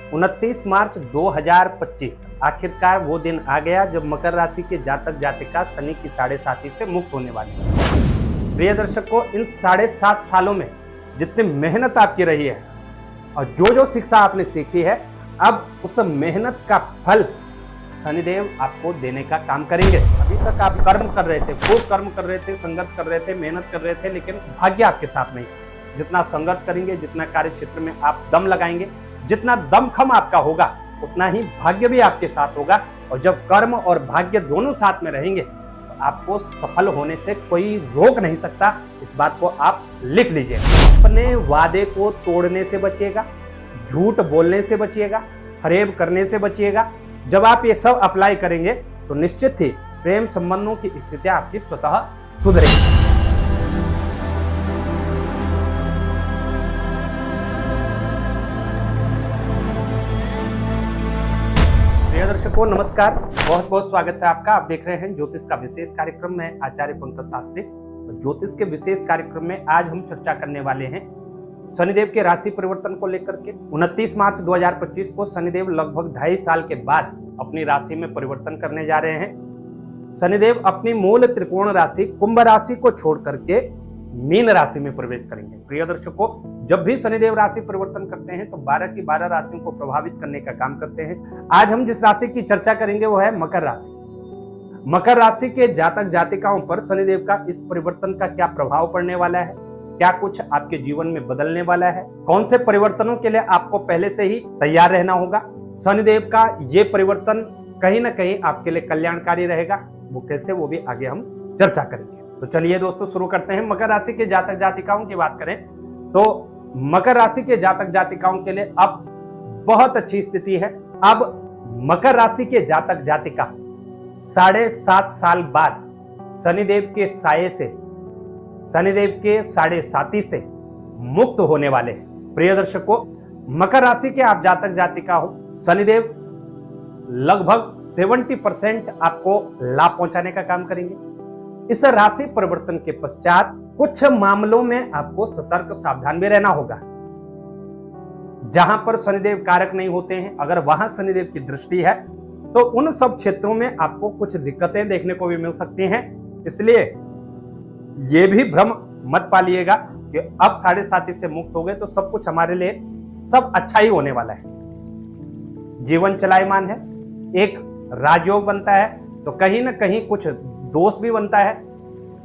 29 मार्च 2025 आखिरकार वो दिन आ गया जब मकर राशि के जातक जातिका शनि की 7.5 से मुक्त होने वाले हैं। प्रिय दर्शकों, इन 7.5 सालों में जितनी मेहनत आपकी रही है और जो शिक्षा आपने सीखी है, अब उस मेहनत का फल शनिदेव आपको देने का काम करेंगे। अभी तक आप कर्म कर रहे थे, खूब कर्म कर रहे थे, संघर्ष कर रहे थे, मेहनत कर रहे थे, लेकिन भाग्य आपके साथ नहीं। जितना संघर्ष करेंगे, जितना कार्य क्षेत्र में आप दम लगाएंगे, जितना दमखम आपका होगा, उतना ही भाग्य भी आपके साथ होगा। और जब कर्म और भाग्य दोनों साथ में रहेंगे तो आपको सफल होने से कोई रोक नहीं सकता। इस बात को आप लिख लीजिए। अपने वादे को तोड़ने से बचिएगा, झूठ बोलने से बचिएगा, फरेब करने से बचिएगा। जब आप ये सब अप्लाई करेंगे तो निश्चित ही प्रेम संबंधों की स्थिति आपकी स्वतः सुधरेगी। दर्शकों नमस्कार, बहुत बहुत स्वागत है आपका। आप देख रहे हैं ज्योतिष का विशेष कार्यक्रम में आचार्य पंकज शास्त्री। ज्योतिष के विशेष कार्यक्रम में आज हम चर्चा करने वाले हैं शनिदेव के राशि परिवर्तन को लेकर के। 29 मार्च 2025 को शनिदेव लगभग 2.5 साल के बाद अपनी राशि में परिवर्तन करने जा रहे हैं। शनिदेव अपनी मूल त्रिकोण राशि कुंभ राशि को छोड़ करके मीन राशि में प्रवेश करेंगे। प्रिय दर्शकों, जब भी शनिदेव राशि परिवर्तन करते हैं तो 12 की 12 राशियों को प्रभावित करने का काम करते हैं। आज हम जिस राशि की चर्चा करेंगे वो है मकर राशि। मकर राशि के जातक जातिकाओं पर शनिदेव का इस परिवर्तन का क्या प्रभाव पड़ने वाला है, क्या कुछ आपके जीवन में बदलने वाला है, कौन से परिवर्तनों के लिए आपको पहले से ही तैयार रहना होगा। शनिदेव का ये परिवर्तन कहीं ना कहीं आपके लिए कल्याणकारी रहेगा। वो कैसे, वो भी आगे हम चर्चा करेंगे। तो चलिए दोस्तों शुरू करते हैं। मकर राशि के जातक जातिकाओं की बात करें तो मकर राशि के जातक जातिकाओं के लिए अब बहुत अच्छी स्थिति है। अब मकर राशि के जातक जातिका 7.5 साल बाद शनिदेव के साये से, शनिदेव के 7.5 से मुक्त होने वाले हैं। प्रिय दर्शकों, मकर राशि के आप जातक जातिका हो, शनिदेव लगभग 70% आपको लाभ पहुंचाने का काम करेंगे। इस राशि परिवर्तन के पश्चात कुछ मामलों में आपको सतर्क सावधान भी रहना होगा। जहां पर शनिदेव कारक नहीं होते हैं, अगर वहां शनिदेव की दृष्टि है तो उन सब क्षेत्रों में आपको कुछ दिक्कतें देखने को भी मिल सकती हैं। इसलिए यह भी भ्रम मत पालिएगा कि अब 7.5 से मुक्त हो गए तो सब कुछ हमारे लिए सब अच्छा ही होने वाला है। जीवन चलायमान है, एक राजयोग बनता है तो कहीं ना कहीं कुछ दोष भी बनता है।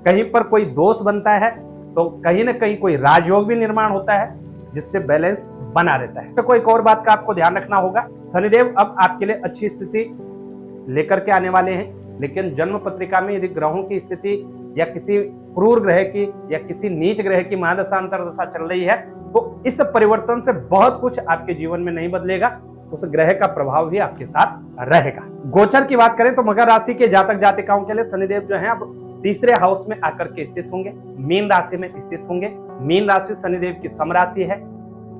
कहीं पर कोई दोष बनता है तो कहीं ना कहीं कोई राजयोग भी निर्माण होता है, जिससे बैलेंस बना रहता है। तो कोई और बात का आपको ध्यान रखना होगा। शनिदेव अब आपके लिए अच्छी स्थिति लेकर के आने वाले हैं, लेकिन जन्म पत्रिका में यदि ग्रहों की स्थिति या किसी क्रूर ग्रह की या किसी नीच ग्रह की महादशा अंतरदशा चल रही है तो इस परिवर्तन से बहुत कुछ आपके जीवन में नहीं बदलेगा। उस ग्रह का प्रभाव भी आपके साथ रहेगा। गोचर की बात करें तो मकर राशि के जातक जातिकाओं के लिए शनिदेव जो है अब तीसरे हाउस में आकर के स्थित होंगे, मीन राशि में स्थित होंगे। मीन राशि शनिदेव की सम राशि है।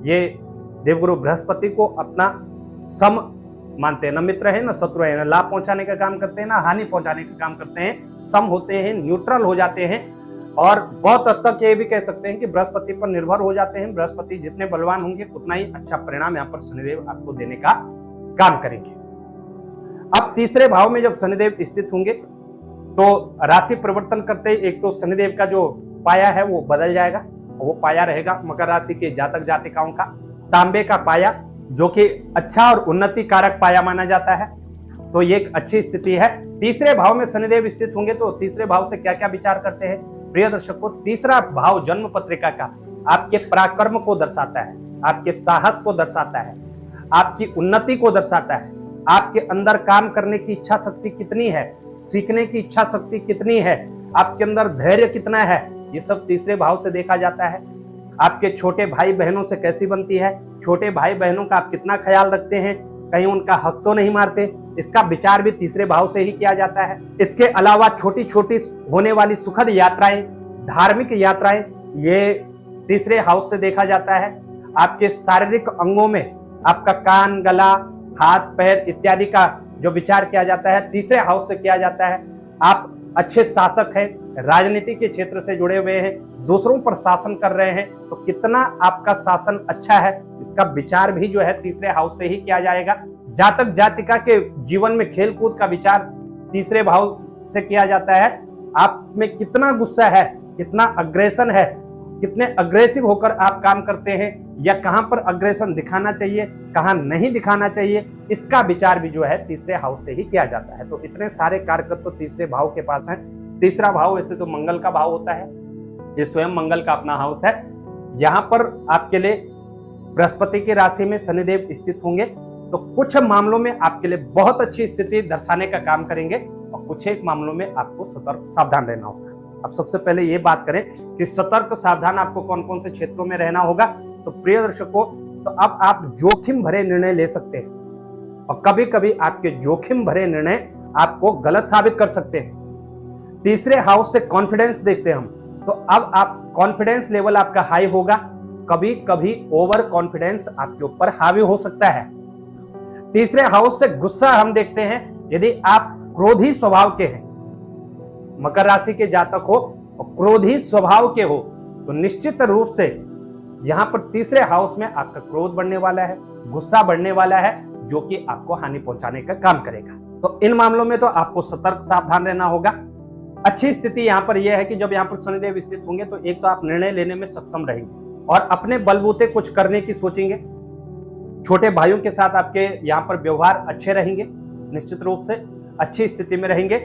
ये देवगुरु बृहस्पति को अपना सम मानते हैं, न मित्र है न शत्रु है, न लाभ पहुंचाने का काम करते हैं ना हानि पहुंचाने का काम करते हैं। सम होते हैं, न्यूट्रल हो जाते हैं और बहुत हद तक ये भी कह सकते हैं कि बृहस्पति पर निर्भर हो जाते हैं। बृहस्पति जितने बलवान होंगे उतना ही अच्छा परिणाम यहाँ पर शनिदेव आपको देने का काम करेंगे। अब तीसरे भाव में जब शनिदेव स्थित होंगे तो राशि परिवर्तन करते ही एक तो शनिदेव का जो पाया है वो बदल जाएगा। वो पाया रहेगा मकर राशि के जातक जातिकाओं का तांबे का पाया, जो कि अच्छा और उन्नति कारक पाया माना जाता है। तो ये एक अच्छी स्थिति है। तीसरे भाव में शनिदेव स्थित होंगे तो तीसरे भाव से क्या क्या विचार करते हैं प्रिय दर्शकों। तीसरा भाव जन्म पत्रिका का आपके पराक्रम को दर्शाता है, आपके साहस को दर्शाता है, आपकी उन्नति को दर्शाता है। आपके अंदर काम करने की इच्छा शक्ति कितनी है, सीखने की इच्छा शक्ति कितनी है, आपके अंदर धैर्य कितना है, ये सब तीसरे भाव से देखा जाता है। आपके छोटे भाई बहनों से कैसी बनती है, छोटे भाई बहनों का आप कितना ख्याल रखते हैं, कहीं उनका हक तो नहीं मारते, इसका विचार भी तीसरे भाव से ही किया जाता है। इसके अलावा छोटी छोटी होने वाली सुखद यात्राएं, धार्मिक यात्राएं, ये तीसरे हाउस से देखा जाता है। आपके शारीरिक अंगों में आपका कान, गला, हाथ, पैर इत्यादि का जो विचार किया जाता है तीसरे हाउस से किया जाता है। आप अच्छे शासक हैं, राजनीति के क्षेत्र से जुड़े हुए हैं, दूसरों पर शासन कर रहे हैं, तो कितना आपका शासन अच्छा है, इसका विचार भी जो है तीसरे हाउस से ही किया जाएगा। जातक जातिका के जीवन में खेलकूद का विचार तीसरे भाव से किया जाता है। आप में कितना गुस्सा है, कितना अग्रेशन है, कितने अग्रेसिव होकर आप काम करते हैं, या कहां पर अग्रेशन दिखाना चाहिए, कहां नहीं दिखाना चाहिए, इसका विचार भी जो है तीसरे हाउस से ही किया जाता है। तो इतने सारे कारक तो तीसरे भाव के पास हैं। तीसरा भाव वैसे तो मंगल का भाव होता है, ये स्वयं मंगल का अपना हाउस है। यहां पर आपके लिए बृहस्पति की राशि में शनिदेव स्थित होंगे, तो कुछ मामलों में आपके लिए बहुत अच्छी स्थिति दर्शाने का काम करेंगे और कुछ एक मामलों में आपको सतर्क सावधान रहना होगा। अब सबसे पहले ये बात करें कि सतर्क सावधान आपको कौन कौन से क्षेत्रों में रहना होगा। तो प्रिय दर्शकों, तो अब आप जोखिम भरे निर्णय ले सकते हैं और कभी कभी आपके जोखिम भरे निर्णय आपको गलत साबित कर सकते हैं। तीसरे हाउस से कॉन्फिडेंस देखते हैं हम, तो अब आप कॉन्फिडेंस लेवल आपका हाई होगा, कभी कभी ओवर कॉन्फिडेंस आपके ऊपर हावी हो सकता है। तीसरे हाउस से गुस्सा हम देखते हैं, यदि आप क्रोधी स्वभाव के हैं, मकर राशि के जातक हो और क्रोधी स्वभाव के हो, तो निश्चित रूप से यहां पर तीसरे हाउस में आपका क्रोध बढ़ने वाला है, गुस्सा बढ़ने वाला है, जो कि आपको हानि पहुंचाने का काम करेगा। तो इन मामलों में तो आपको सतर्क सावधान रहना होगा। अच्छी स्थिति यहां पर यह है कि जब यहां पर शनिदेव स्थित होंगे तो एक तो आप निर्णय लेने में सक्षम रहेंगे और अपने बलबूते कुछ करने की सोचेंगे। छोटे भाइयों के साथ आपके यहां पर व्यवहार अच्छे रहेंगे, निश्चित रूप से अच्छी स्थिति में रहेंगे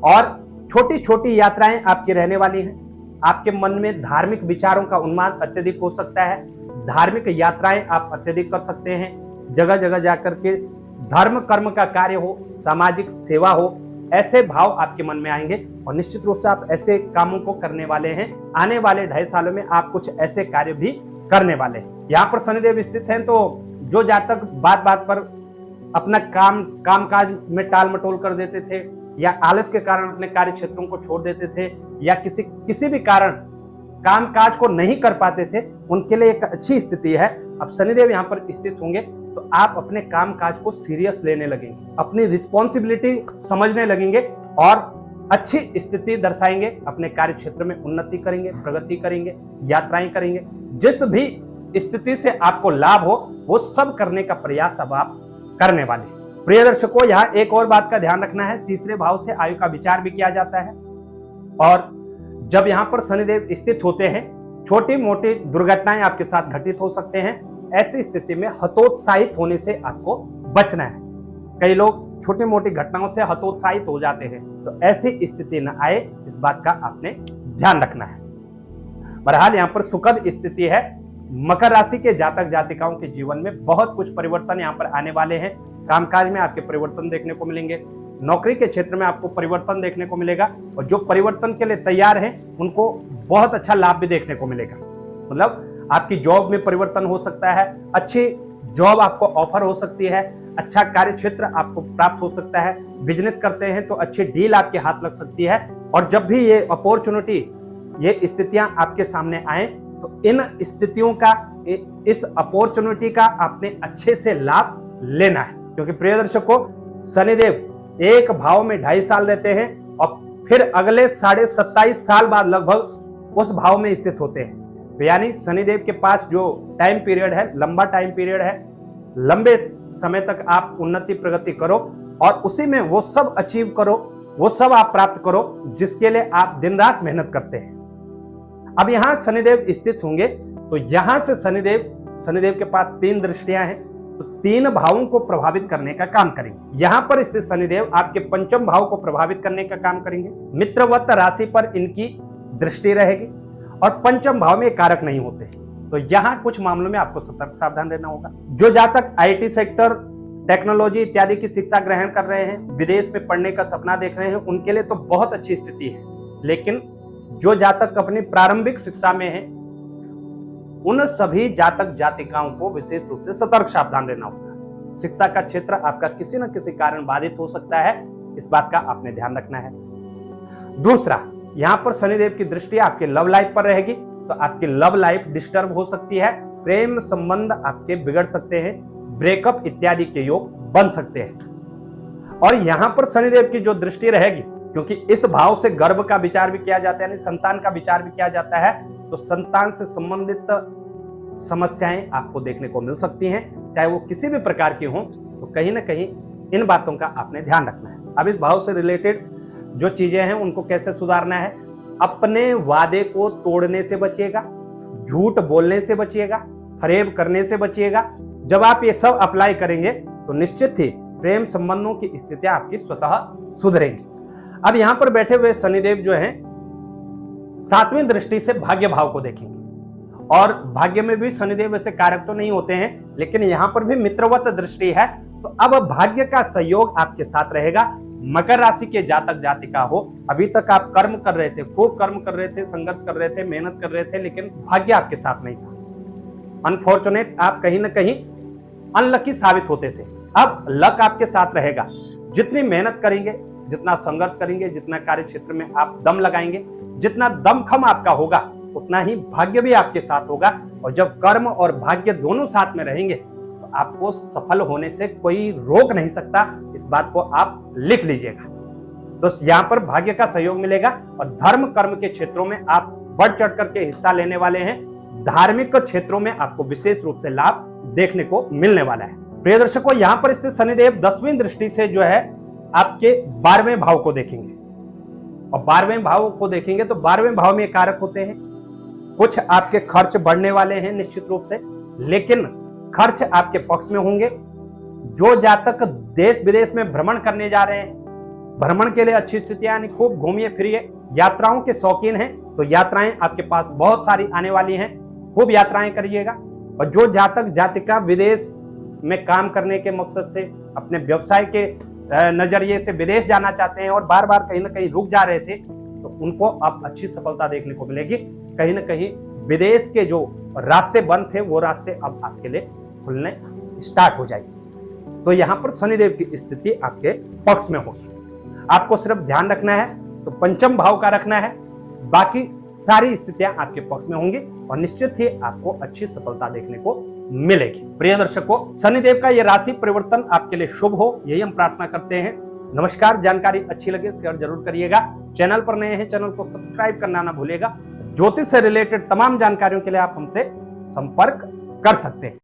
और छोटी छोटी यात्राएं आपकी रहने वाली हैं। आपके मन में धार्मिक विचारों का उन्माद अत्यधिक हो सकता है, धार्मिक यात्राएं आप अत्यधिक कर सकते हैं, जगह जगह जाकर के धर्म कर्म का कार्य हो, सामाजिक सेवा हो, ऐसे भाव आपके मन में आएंगे और निश्चित रूप से आप ऐसे कामों को करने वाले हैं। आने वाले 2.5 सालों में आप कुछ ऐसे कार्य भी करने वाले हैं। यहाँ पर शनिदेव स्थित हैं, तो जो जातक बात बात पर अपना कामकाज में टाल मटोल कर देते थे या आलस के कारण अपने कार्य क्षेत्रों को छोड़ देते थे या किसी भी कारण कामकाज को नहीं कर पाते थे, उनके लिए एक अच्छी स्थिति है। अब शनिदेव यहाँ पर स्थित होंगे तो आप अपने कामकाज को सीरियस लेने लगेंगे, अपनी रिस्पॉन्सिबिलिटी समझने लगेंगे और अच्छी स्थिति दर्शाएंगे, अपने कार्य क्षेत्र में उन्नति करेंगे, प्रगति करेंगे, यात्राएं करेंगे। जिस भी स्थिति से आपको लाभ हो वो सब करने का प्रयास अब आप करने वाले हैं। प्रिय दर्शकों, यहाँ एक और बात का ध्यान रखना है, तीसरे भाव से आयु का विचार भी किया जाता है और जब यहाँ पर शनिदेव स्थित होते हैं, छोटी मोटी दुर्घटनाएं आपके साथ घटित हो सकते हैं। ऐसी स्थिति में हतोत्साहित होने से आपको बचना है। कई लोग छोटी मोटी घटनाओं से हतोत्साहित हो जाते हैं, तो ऐसी स्थिति न आए, इस बात का आपने ध्यान रखना है। बहरहाल यहाँ पर सुखद स्थिति है। मकर राशि के जातक जातिकाओं के जीवन में बहुत कुछ परिवर्तन यहाँ पर आने वाले हैं। कामकाज में आपके परिवर्तन देखने को मिलेंगे, नौकरी के क्षेत्र में आपको परिवर्तन देखने को मिलेगा और जो परिवर्तन के लिए तैयार हैं उनको बहुत अच्छा लाभ भी देखने को मिलेगा। मतलब आपकी जॉब में परिवर्तन हो सकता है, अच्छी जॉब आपको ऑफर हो सकती है, अच्छा कार्य क्षेत्र आपको प्राप्त हो सकता है। बिजनेस करते हैं तो अच्छी डील आपके हाथ लग सकती है और जब भी ये अपॉर्चुनिटी, ये स्थितियां आपके सामने आए तो इन स्थितियों का, इस अपॉर्चुनिटी का आपने अच्छे से लाभ लेना है। क्योंकि प्रिय दर्शकों, शनिदेव एक भाव में 2.5 साल रहते हैं और फिर अगले 27.5 साल बाद लगभग उस भाव में स्थित होते हैं। तो यानी शनिदेव के पास जो टाइम पीरियड है, लंबा टाइम पीरियड है, लंबे समय तक आप उन्नति प्रगति करो और उसी में वो सब अचीव करो, वो सब आप प्राप्त करो जिसके लिए आप दिन रात मेहनत करते हैं। अब यहां शनिदेव स्थित होंगे तो यहां से शनिदेव के पास 3 दृष्टियां हैं, तो 3 भावों को प्रभावित करने का काम करेंगे। यहां पर स्थित शनिदेव आपके 5वें भाव को प्रभावित करने का काम करेंगे। मित्रवत राशि पर इनकी दृष्टि रहेगी और 5वें भाव में कारक नहीं होते, तो यहां कुछ मामलों में आपको सतर्क सावधान रहना होगा। जो जातक आईटी सेक्टर, टेक्नोलॉजी इत्यादि की शिक्षा ग्रहण कर रहे हैं, विदेश में पढ़ने का सपना देख रहे हैं, उनके लिए तो बहुत अच्छी स्थिति है। लेकिन जो जातक अपनी प्रारंभिक शिक्षा में है, उन सभी जातक जातिकाओं को विशेष रूप से सतर्क सावधान रहना होगा। शिक्षा का क्षेत्र आपका किसी न किसी कारण बाधित हो सकता है, इस बात का आपने ध्यान रखना है। दूसरा, यहां पर शनिदेव की दृष्टि आपके लव लाइफ पर रहेगी, तो आपकी लव लाइफ डिस्टर्ब हो सकती है, प्रेम संबंध आपके बिगड़ सकते हैं, ब्रेकअप इत्यादि के योग बन सकते हैं। और यहां पर शनिदेव की जो दृष्टि रहेगी, क्योंकि इस भाव से गर्भ का विचार भी किया जाता है, यानी संतान का विचार भी किया जाता है। तो संतान से संबंधित समस्याएं आपको देखने को मिल सकती हैं, चाहे वो किसी भी प्रकार की हों। तो कहीं ना कहीं इन बातों का आपने ध्यान रखना है। अब इस भाव से रिलेटेड जो चीजें हैं उनको कैसे सुधारना है। अपने वादे को तोड़ने से बचिएगा, झूठ बोलने से बचिएगा, फरेब करने से बचिएगा। जब आप ये सब अप्लाई करेंगे तो निश्चित ही प्रेम संबंधों की स्थितियां आपकी स्वतः सुधरेंगी। अब यहां पर बैठे हुए शनिदेव जो हैं 7वीं दृष्टि से भाग्य भाव को देखेंगे, और भाग्य में भी शनिदेव वैसे कारक तो नहीं होते हैं, लेकिन यहां पर भी मित्रवत दृष्टि है। तो अब भाग्य का सहयोग आपके साथ रहेगा। मकर राशि के जातक जातिका हो, अभी तक आप कर्म कर रहे थे, खूब कर्म कर रहे थे, संघर्ष कर रहे थे, मेहनत कर रहे थे, लेकिन भाग्य आपके साथ नहीं था। अनफॉर्चुनेट, आप कहीं ना कहीं अनलकी साबित होते थे। अब लक आपके साथ रहेगा। जितनी मेहनत करेंगे, जितना संघर्ष करेंगे, जितना कार्य क्षेत्र में आप दम लगाएंगे, जितना दमखम आपका होगा, उतना ही भाग्य भी आपके साथ होगा। और जब कर्म और भाग्य दोनों साथ में रहेंगे तो आपको सफल होने से कोई रोक नहीं सकता। इस बात को आप लिख लीजिएगा। तो यहाँ पर भाग्य का सहयोग मिलेगा और धर्म कर्म के क्षेत्रों में आप बढ़ चढ़ करके हिस्सा लेने वाले हैं। धार्मिक क्षेत्रों में आपको विशेष रूप से लाभ देखने को मिलने वाला है। प्रिय दर्शकों, यहाँ पर स्थित शनिदेव 10वीं दृष्टि से जो है आपके 12वें भाव को देखेंगे, और 12वें भाव को देखेंगे तो 12वें भाव में कारक होते हैं। कुछ आपके खर्च बढ़ने वाले हैं निश्चित रूप से, लेकिन खर्च आपके पक्ष में होंगे। जो जातक देश विदेश में भ्रमण करने जा रहे हैं, भ्रमण के लिए अच्छी स्थितियां, यानी खूब घूमिए फिरिए, यात्राओं के शौकीन हैं तो यात्राएं आपके पास बहुत सारी आने वाली हैं, खूब यात्राएं करिएगा। और जो जातक जातिका विदेश में काम करने के मकसद से, अपने व्यवसाय के नजरिए से विदेश जाना चाहते हैं और बार बार कहीं ना कहीं रुक जा रहे थे, तो उनको अब अच्छी सफलता देखने को मिलेगी। कहीं ना कहीं विदेश के जो रास्ते बंद थे वो रास्ते अब आपके लिए खुलने स्टार्ट हो जाएगी। तो यहाँ पर शनिदेव की स्थिति आपके पक्ष में होगी। आपको सिर्फ ध्यान रखना है तो पंचम भाव का रखना है, बाकी सारी स्थितियां आपके पक्ष में होंगी और निश्चित ही आपको अच्छी सफलता देखने को मिलेगी। प्रिय दर्शकों, शनिदेव का यह राशि परिवर्तन आपके लिए शुभ हो, यही हम प्रार्थना करते हैं। नमस्कार। जानकारी अच्छी लगे शेयर जरूर करिएगा। चैनल पर नए हैं, चैनल को सब्सक्राइब करना ना भूलिएगा। ज्योतिष से रिलेटेड तमाम जानकारियों के लिए आप हमसे संपर्क कर सकते हैं।